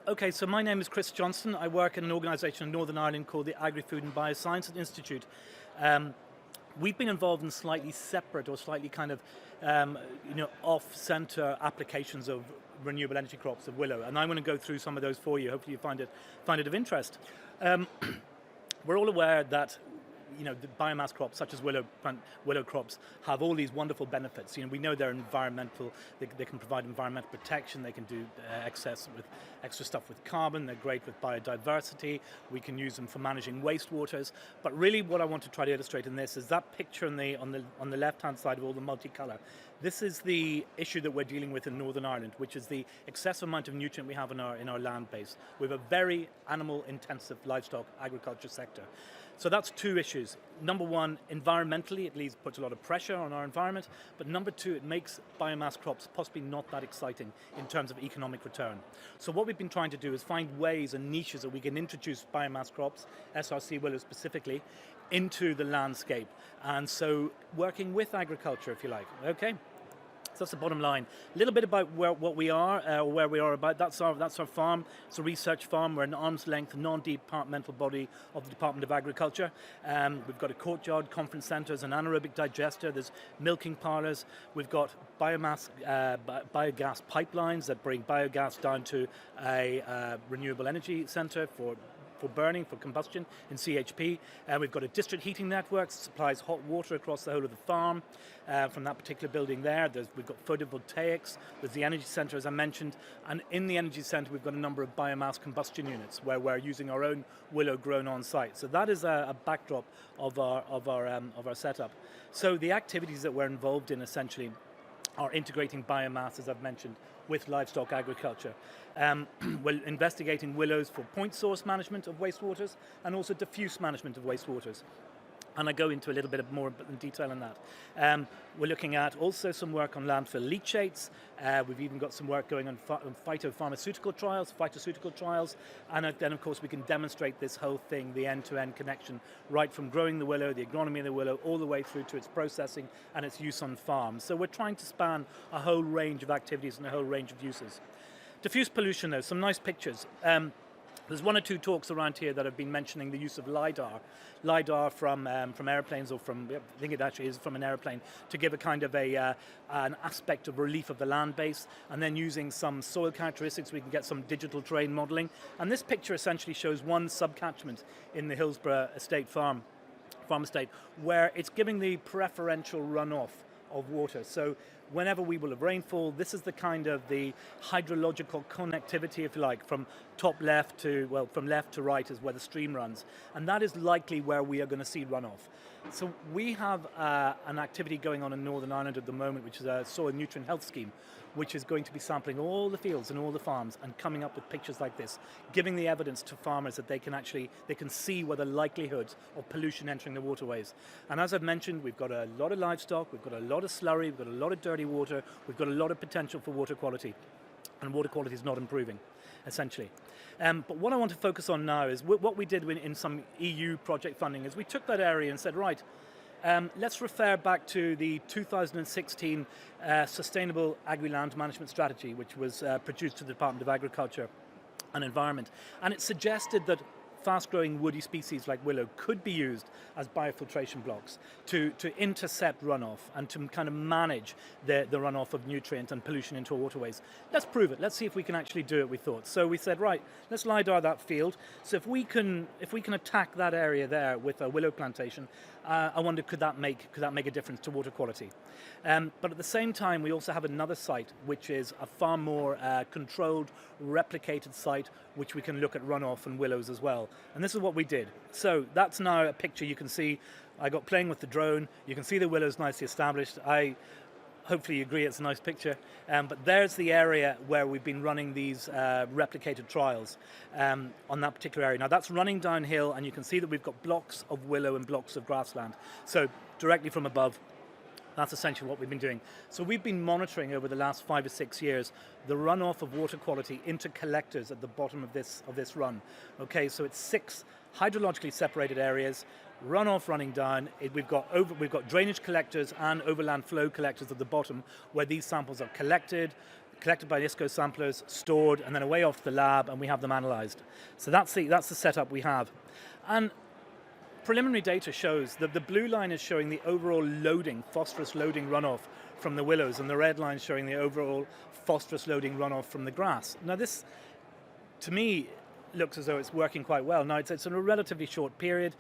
Okay, so my name is Chris Jonhston. I work in an organisation in Northern Ireland called the Agri-Food and Biosciences Institute. We've been involved in slightly separate or slightly kind of off-centre applications of renewable energy crops of willow, and I'm going to go through some of those for you. Hopefully you find it of interest. We're all aware that the biomass crops such as willow crops have all these wonderful benefits. We know they're environmental, they can provide environmental protection, they can do extra stuff with carbon, they're great with biodiversity, we can use them for managing wastewaters. But really what I want to try to illustrate in this is that picture on the left-hand side of all the multicolour. This is the issue that we're dealing with in Northern Ireland, which is the excessive amount of nutrient we have in our land base. We have a very animal-intensive livestock agriculture sector. So that's two issues. Number one, environmentally, it puts a lot of pressure on our environment, but number two, it makes biomass crops possibly not that exciting in terms of economic return. So what we've been trying to do is find ways and niches that we can introduce biomass crops, SRC Willow specifically, into the landscape. And so working with agriculture, if you like, okay? So that's the bottom line. A little bit about where we are about. That's our farm. It's a research farm. We're an arm's length, non-departmental body of the Department of Agriculture. We've got a courtyard, conference centres, an anaerobic digester. There's milking parlours. We've got biogas pipelines that bring biogas down to a renewable energy centre for burning, for combustion in CHP. We've got a district heating network that supplies hot water across the whole of the farm from that particular building there. We've got photovoltaics, there's the energy centre as I mentioned, and in the energy centre we've got a number of biomass combustion units where we're using our own willow grown on site. So that is a backdrop of our setup. So the activities that we're involved in essentially are integrating biomass, as I've mentioned, with livestock agriculture. We're investigating willows for point source management of wastewaters and also diffuse management of wastewaters. And I go into a little bit more in detail on that. We're looking at also some work on landfill leachates. We've even got some work going on phytoceutical trials, and then of course we can demonstrate this whole thing, the end-to-end connection, right from growing the willow, the agronomy of the willow, all the way through to its processing and its use on farms. So we're trying to span a whole range of activities and a whole range of uses. Diffuse pollution though, some nice pictures. There's one or two talks around here that have been mentioning the use of LiDAR from airplanes, or I think it actually is from an airplane, to give a kind of an aspect of relief of the land base, and then using some soil characteristics we can get some digital terrain modelling. And this picture essentially shows one subcatchment in the Hillsborough farm estate, where it's giving the preferential runoff of water. So whenever we will have rainfall, this is the kind of the hydrological connectivity, if you like, from left to right is where the stream runs. And that is likely where we are going to see runoff. So we have an activity going on in Northern Ireland at the moment, which is a soil nutrient health scheme, which is going to be sampling all the fields and all the farms and coming up with pictures like this, giving the evidence to farmers that they can see where the likelihood of pollution entering the waterways. And as I've mentioned, we've got a lot of livestock, we've got a lot of slurry, we've got a lot of dirty water, we've got a lot of potential for water quality, and water quality is not improving, essentially. But what I want to focus on now is what we did in some EU project funding is we took that area and said, right, let's refer back to the 2016 Sustainable Agri-Land Management Strategy, which was produced to the Department of Agriculture and Environment. And it suggested that fast-growing woody species like willow could be used as biofiltration blocks to intercept runoff and to kind of manage the runoff of nutrient and pollution into our waterways. Let's prove it. Let's see if we can actually do it, we thought. So we said, right, let's LiDAR that field. So if we can attack that area there with a willow plantation, I wonder, could that make a difference to water quality? But at the same time, we also have another site, which is a far more controlled, replicated site, which we can look at runoff and willows as well. And this is what we did. So that's now a picture you can see. I got playing with the drone. You can see the willows nicely established. Hopefully you agree it's a nice picture. But there's the area where we've been running these replicated trials on that particular area. Now that's running downhill, and you can see that we've got blocks of willow and blocks of grassland. So directly from above, that's essentially what we've been doing. So we've been monitoring over the last 5 or 6 years the runoff of water quality into collectors at the bottom of this run. Okay, so it's 6 hydrologically separated areas, runoff running down. We've got drainage collectors and overland flow collectors at the bottom, where these samples are collected, collected by ISCO samplers, stored, and then away off to the lab, and we have them analysed. So that's the setup we have. And preliminary data shows that the blue line is showing the overall loading, phosphorus loading runoff from the willows, and the red line showing the overall phosphorus loading runoff from the grass. Now this, to me, looks as though it's working quite well. Now it's in a relatively short period.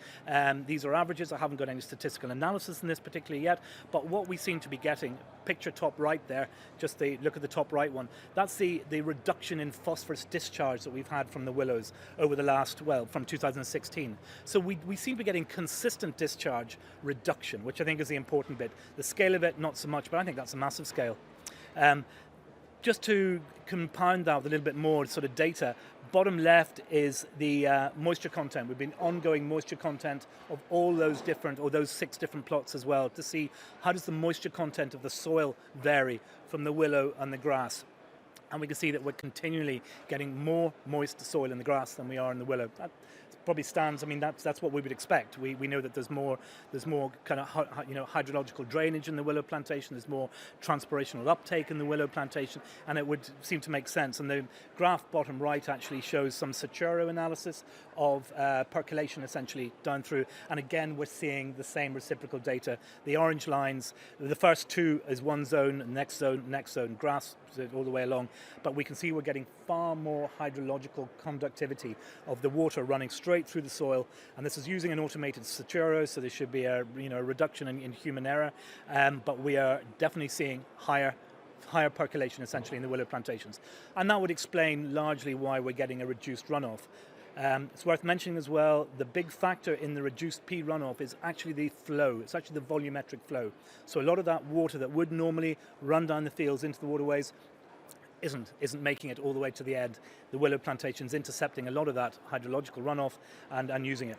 These are averages. I haven't got any statistical analysis in this particularly yet, but what we seem to be getting, picture top right there, just look at the top right one, that's the reduction in phosphorus discharge that we've had from the willows over the last, well, from 2016. So we seem to be getting consistent discharge reduction, which I think is the important bit. The scale of it, not so much, but I think that's a massive scale. Just to compound that with a little bit more sort of data, bottom left is the moisture content. We've been ongoing moisture content of all those different, or those 6 different plots as well, to see how does the moisture content of the soil vary from the willow and the grass. And we can see that we're continually getting more moist soil in the grass than we are in the willow. That probably stands, I mean, that's what we would expect. We know that there's more kind of hydrological drainage in the willow plantation, there's more transpirational uptake in the willow plantation, and it would seem to make sense. And the graph bottom right actually shows some Saturo analysis of percolation essentially down through, and again we're seeing the same reciprocal data. The orange lines, the first 2 is one zone, next zone, grass all the way along, but we can see we're getting far more hydrological conductivity of the water running straight through the soil, and this is using an automated Saturo, so there should be a reduction in human error, but we are definitely seeing higher percolation essentially in the willow plantations, and that would explain largely why we're getting a reduced runoff. It's worth mentioning as well, the big factor in the reduced P runoff is actually the flow. It's actually the volumetric flow. So a lot of that water that would normally run down the fields into the waterways isn't making it all the way to the end. The willow plantation's intercepting a lot of that hydrological runoff and using it.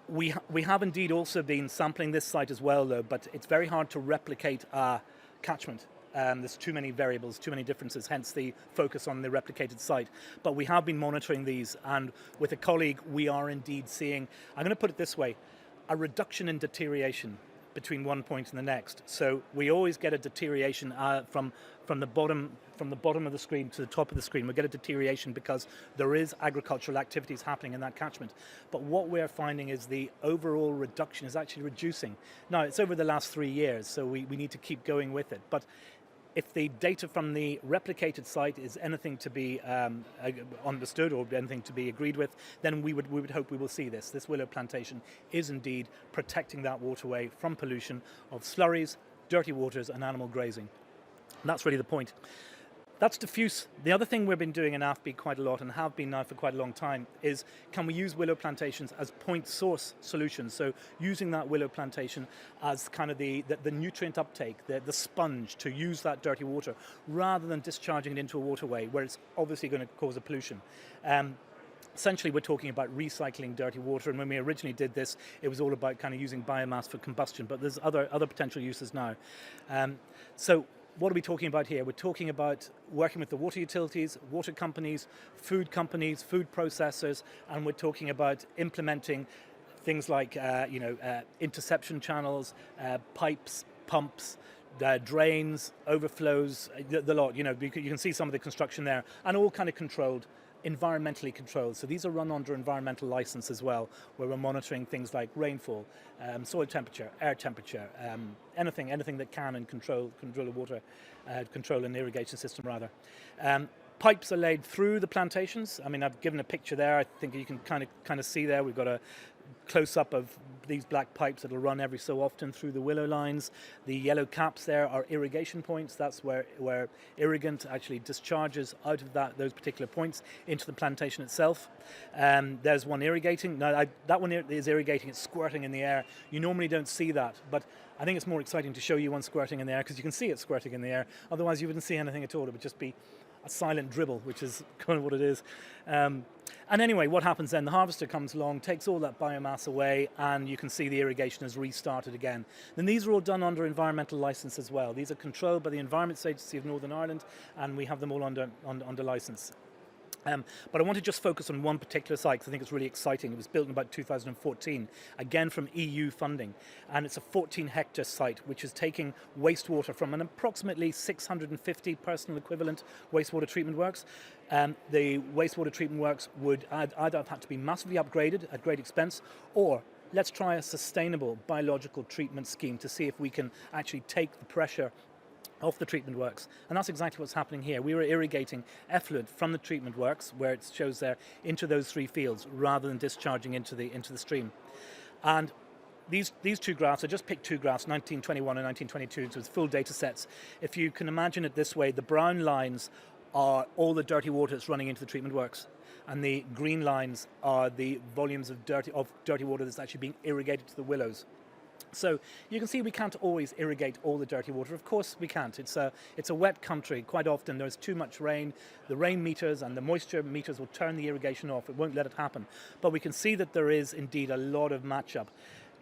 We have indeed also been sampling this site as well though, but it's very hard to replicate our catchment. There's too many variables, too many differences, hence the focus on the replicated site. But we have been monitoring these, and with a colleague we are indeed seeing, I'm going to put it this way, a reduction in deterioration between one point and the next. So we always get a deterioration from the bottom of the screen to the top of the screen. We get a deterioration because there is agricultural activities happening in that catchment. But what we're finding is the overall reduction is actually reducing. Now it's over the last 3 years, so we need to keep going with it. But if the data from the replicated site is anything to be understood or anything to be agreed with, then we would hope we will see this. This willow plantation is indeed protecting that waterway from pollution of slurries, dirty waters and animal grazing. And that's really the point. That's diffuse. The other thing we've been doing in AFBI quite a lot, and have been now for quite a long time, is can we use willow plantations as point source solutions? So using that willow plantation as kind of the nutrient uptake, the sponge to use that dirty water, rather than discharging it into a waterway where it's obviously going to cause a pollution. Essentially, we're talking about recycling dirty water, and when we originally did this, it was all about kind of using biomass for combustion, but there's other potential uses now. So what are we talking about here? We're talking about working with the water utilities, water companies, food processors, and we're talking about implementing things like interception channels, pipes, pumps, drains, overflows, the lot. You can see some of the construction there, and all kind of controlled, environmentally controlled. So these are run under environmental license as well, where we're monitoring things like rainfall, soil temperature, air temperature, anything that can and control the water, control an irrigation system rather. Pipes are laid through the plantations. I mean, I've given a picture there. I think you can kind of see there. We've got a close-up of these black pipes that will run every so often through the willow lines. The yellow caps there are irrigation points. That's where irrigant actually discharges out of those particular points into the plantation itself. There's one irrigating. Now, that one is irrigating. It's squirting in the air. You normally don't see that, but I think it's more exciting to show you one squirting in the air because you can see it squirting in the air. Otherwise, you wouldn't see anything at all. It would just be a silent dribble, which is kind of what it is. And anyway, what happens then? The harvester comes along, takes all that biomass away, and you can see the irrigation has restarted again. Then these are all done under environmental license as well. These are controlled by the Environment Agency of Northern Ireland, and we have them all under license. But I want to just focus on one particular site because I think it's really exciting. It was built in about 2014, again from EU funding. And it's a 14-hectare site which is taking wastewater from an approximately 650 personal equivalent wastewater treatment works. The wastewater treatment works would either have had to be massively upgraded at great expense, or let's try a sustainable biological treatment scheme to see if we can actually take the pressure off the treatment works. And that's exactly what's happening here. We were irrigating effluent from the treatment works, where it shows there, into those 3 fields, rather than discharging into the stream. And these 2 graphs, I just picked 2 graphs, 1921 and 1922, so it's full data sets. If you can imagine it this way, the brown lines are all the dirty water that's running into the treatment works, and the green lines are the volumes of dirty water that's actually being irrigated to the willows. So you can see we can't always irrigate all the dirty water. Of course we can't. It's a wet country. Quite often there's too much rain. The rain meters and the moisture meters will turn the irrigation off. It won't let it happen. But we can see that there is indeed a lot of matchup.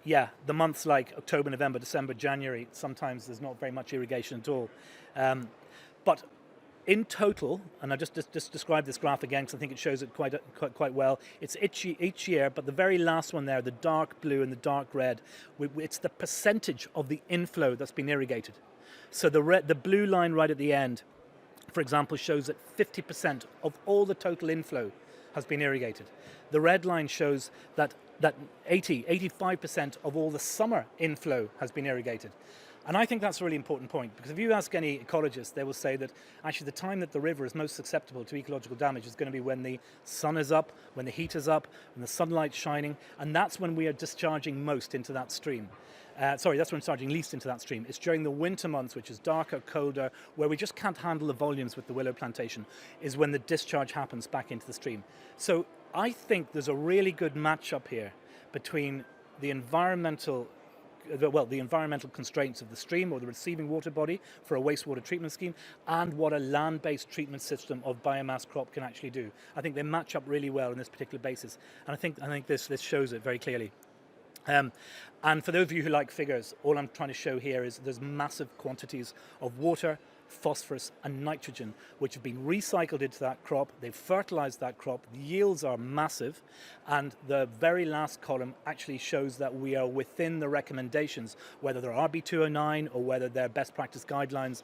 Yeah, the months like October, November, December, January, sometimes there's not very much irrigation at all. But in total, and I just describe this graph again because I think it shows it quite well, it's each year, but the very last one there, the dark blue and the dark red, it's the percentage of the inflow that's been irrigated. So the blue line right at the end, for example, shows that 50% of all the total inflow has been irrigated. The red line shows that 85% of all the summer inflow has been irrigated. And I think that's a really important point, because if you ask any ecologist, they will say that actually the time that the river is most susceptible to ecological damage is going to be when the sun is up, when the heat is up, when the sunlight's shining, and that's when we are discharging most into that stream. That's when we're discharging least into that stream. It's during the winter months, which is darker, colder, where we just can't handle the volumes with the willow plantation, is when the discharge happens back into the stream. So I think there's a really good match-up here between the environmental constraints of the stream or the receiving water body for a wastewater treatment scheme, and what a land-based treatment system of biomass crop can actually do. I think they match up really well on this particular basis, and I think this shows it very clearly. And for those of you who like figures, all I'm trying to show here is there's massive quantities of water, phosphorus and nitrogen which have been recycled into that crop. They've fertilized that crop. The yields are massive, and the very last column actually shows that we are within the recommendations, whether they're RB209 or whether they're best practice guidelines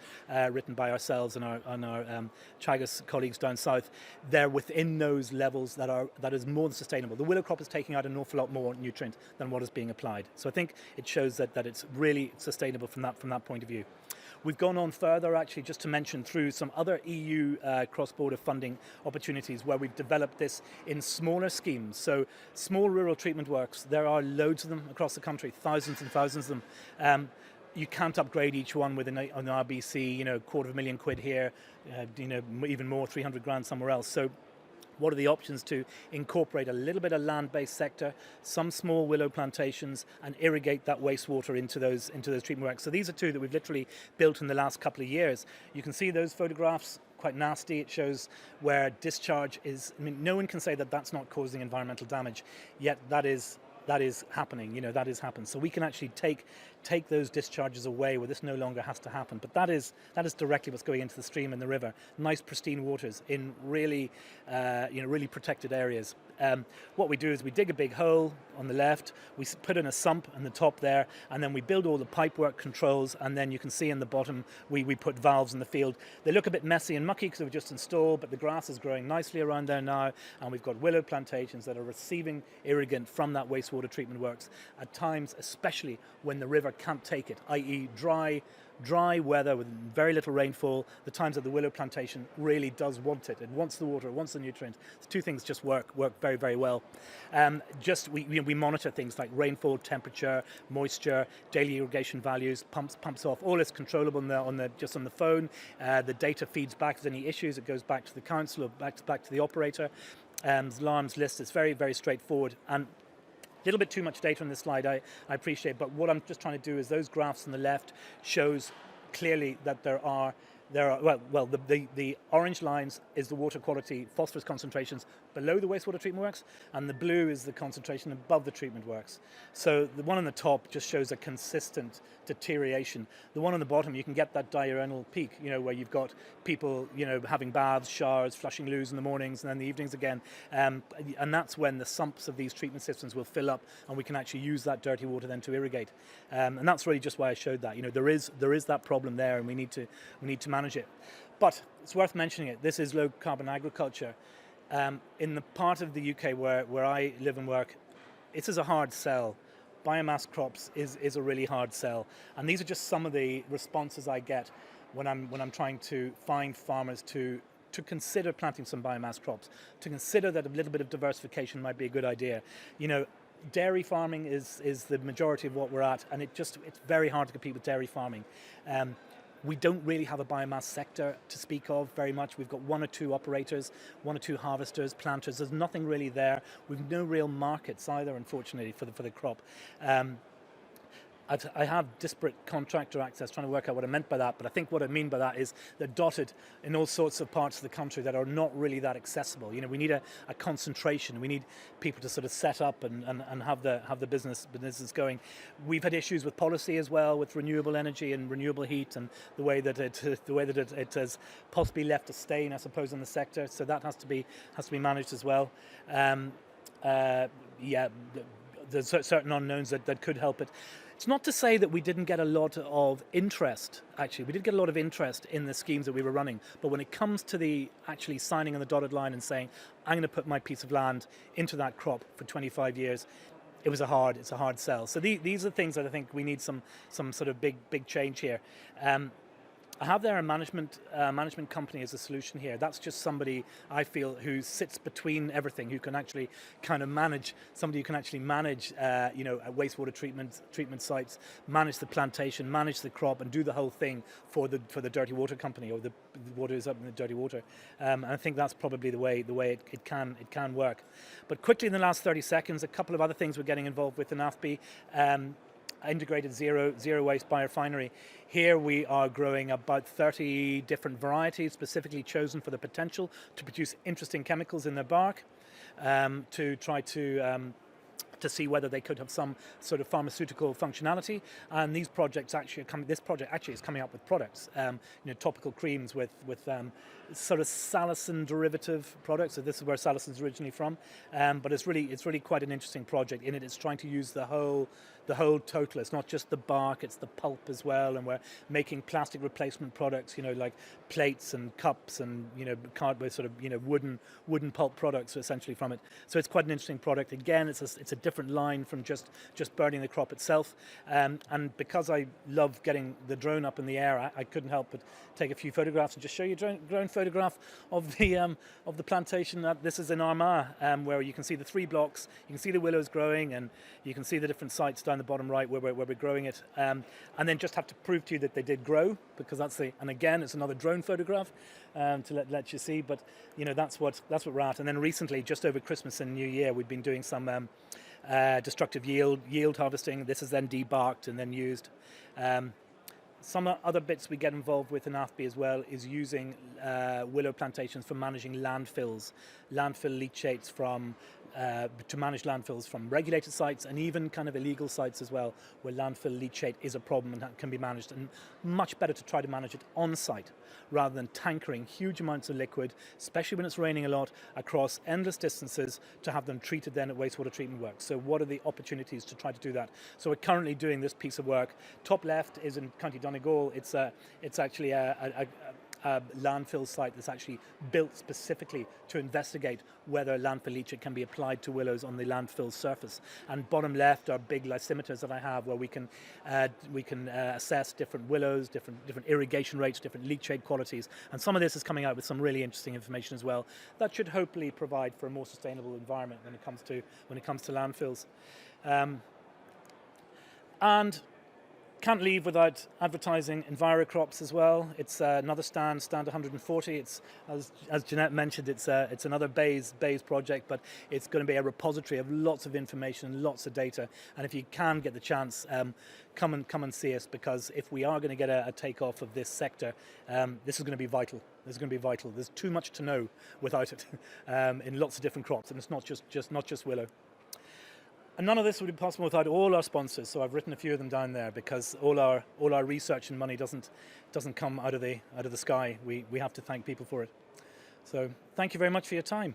written by ourselves and our Chagas colleagues down south. They're within those levels that is more than sustainable. The willow crop is taking out an awful lot more nutrient than what is being applied. So I think it shows that it's really sustainable from that point of view. We've gone on further, actually, just to mention through some other EU cross-border funding opportunities where we've developed this in smaller schemes. So small rural treatment works, there are loads of them across the country, thousands and thousands of them. You can't upgrade each one with an RBC, £250,000 here, even more, 300 grand somewhere else. So what are the options to incorporate a little bit of land-based sector, some small willow plantations, and irrigate that wastewater into those treatment works? So these are 2 that we've literally built in the last couple of years. You can see those photographs, quite nasty. It shows where discharge is. I mean, no one can say that that's not causing environmental damage, yet that is happening. That is happening. So we can actually take those discharges away where this no longer has to happen. But that is directly what's going into the stream and the river. Nice pristine waters in really really protected areas. What we do is we dig a big hole on the left, we put in a sump on the top there, and then we build all the pipework controls, and then you can see in the bottom we put valves in the field. They look a bit messy and mucky because they were just installed, but the grass is growing nicely around there now, and we've got willow plantations that are receiving irrigant from that wastewater treatment works at times, especially when the river can't take it, i.e. dry weather with very little rainfall. The times that the willow plantation really does want it. It wants the water, it wants the nutrient. The 2 things just work very, very well. We monitor things like rainfall, temperature, moisture, daily irrigation values, pumps off. All is controllable just on the phone. The data feeds back if there's any issues. It goes back to the council or back to the operator. Alarms list. It's very, very straightforward. And a little bit too much data on this slide, I appreciate, but what I'm just trying to do is those graphs on the left shows clearly that there are there are, the orange lines is the water quality phosphorus concentrations below the wastewater treatment works, and the blue is the concentration above the treatment works. So the one on the top just shows a consistent deterioration. The one on the bottom, you can get that diurnal peak, where you've got people, having baths, showers, flushing loos in the mornings and then the evenings again. And that's when the sumps of these treatment systems will fill up, and we can actually use that dirty water then to irrigate. And that's really just why I showed that. There is that problem there, and we need to manage it. But it's worth mentioning it. This is low carbon agriculture. In the part of the UK where I live and work, this is a hard sell. Biomass crops is a really hard sell, and these are just some of the responses I get when I'm trying to find farmers to consider planting some biomass crops, to consider that a little bit of diversification might be a good idea. Dairy farming is the majority of what we're at, and it's very hard to compete with dairy farming. We don't really have a biomass sector to speak of very much. We've got one or two operators, one or two harvesters, planters. There's nothing really there. We've no real markets either, unfortunately, for the crop. I have disparate contractor access, trying to work out what I meant by that, but I think what I mean by that is they're dotted in all sorts of parts of the country that are not really that accessible. We need a concentration. We need people to sort of set up and have the businesses going. We've had issues with policy as well, with renewable energy and renewable heat, and the way that it has possibly left a stain, I suppose, on the sector. So that has to be managed as well. There's certain unknowns that could help it. It's not to say that we didn't get a lot of interest, actually. We did get a lot of interest in the schemes that we were running, but when it comes to the actually signing on the dotted line and saying, I'm going to put my piece of land into that crop for 25 years, it's a hard sell. So these are things that I think we need some sort of big change here. I have there a management company as a solution here. That's just somebody, I feel, who sits between everything, who can actually kind of manage, somebody who can actually manage, wastewater treatment sites, manage the plantation, manage the crop, and do the whole thing for the dirty water company, or the water is up in the dirty water. And I think that's probably the way it can work. But quickly in the last 30 seconds, a couple of other things we're getting involved with in AFBI. Integrated zero waste biorefinery. Here we are growing about 30 different varieties specifically chosen for the potential to produce interesting chemicals in their bark, to try to see whether they could have some sort of pharmaceutical functionality. And these projects this project actually is coming up with products, topical creams with sort of salicin derivative products. So this is where salicin is originally from. But it's really quite an interesting project. In it, it's trying to use the whole total. It's not just the bark, it's the pulp as well. And we're making plastic replacement products, like plates and cups and cardboard, sort of wooden pulp products essentially from it. So it's quite an interesting product. Again, it's a different line from just burning the crop itself. And because I love getting the drone up in the air, I couldn't help but take a few photographs and just show you a drone photograph of the plantation. This is in Armagh, where you can see the 3 blocks, you can see the willows growing, and you can see the different sites down the bottom right where we're growing it. And then just have to prove to you that they did grow, because and again, it's another drone photograph to let you see. But that's what we're at. And then recently, just over Christmas and New Year, we've been doing some destructive yield harvesting. This is then debarked and then used. Some other bits we get involved with in AFBI as well is using willow plantations for managing landfills, landfill leachates to manage landfills from regulated sites and even kind of illegal sites as well, where landfill leachate is a problem and can be managed. And much better to try to manage it on site rather than tankering huge amounts of liquid, especially when it's raining a lot, across endless distances to have them treated then at wastewater treatment works. So what are the opportunities to try to do that? So we're currently doing this piece of work. Top left is in County Donegal. It's actually a landfill site that's actually built specifically to investigate whether landfill leachate can be applied to willows on the landfill surface. And bottom left are big lysimeters that I have, where we can assess different willows, different irrigation rates, different leachate qualities. And some of this is coming out with some really interesting information as well that should hopefully provide for a more sustainable environment when it comes to landfills. And Can't leave without advertising EnviroCrops as well. It's another stand 140. It's, as Jeanette mentioned, it's another BAYS project, but it's going to be a repository of lots of information, lots of data. And if you can get the chance, come and see us, because if we are going to get a takeoff of this sector, this is going to be vital. This is going to be vital. There's too much to know without it in lots of different crops, and it's not just willow. And none of this would be possible without all our sponsors. So I've written a few of them down there, because all our research and money doesn't come out of the sky. We have to thank people for it. So thank you very much for your time.